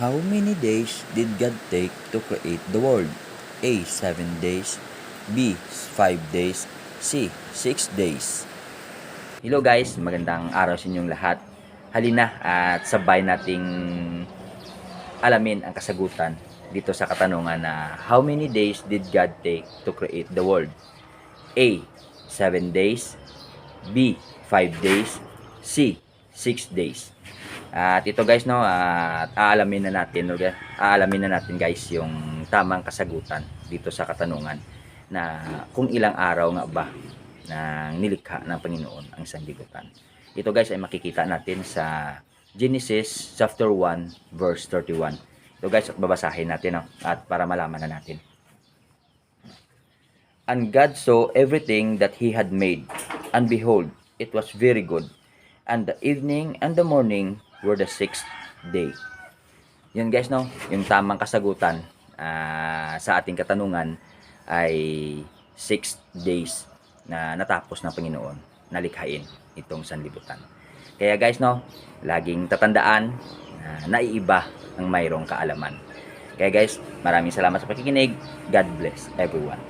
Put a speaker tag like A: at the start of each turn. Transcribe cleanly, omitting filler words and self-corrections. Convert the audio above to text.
A: How many days did God take to create the world? A. 7 days. B. 5 days. C. 6 days. Hello guys, magandang araw sa inyong lahat. Halina at sabay nating alamin ang kasagutan dito sa katanungan na how many days did God take to create the world? A. 7 days. B. 5 days. C. 6 days. At ito guys no, at aalamin na natin guys yung tamang kasagutan dito sa katanungan na kung ilang araw nga ba nang nilikha ng Panginoon ang sanlibutan. Ito guys ay makikita natin sa Genesis chapter 1 verse 31. Ito guys, babasahin natin no, at para malaman na natin. And God saw everything that he had made, and behold, it was very good. And the evening and the morning were the sixth day. Yun guys no, yung tamang kasagutan sa ating katanungan ay 6 days na natapos ng Panginoon na likhain itong sanlibutan. Kaya guys no, laging tatandaan na naiiba ang mayroong kaalaman. Kaya guys, maraming salamat sa pakikinig. God bless everyone.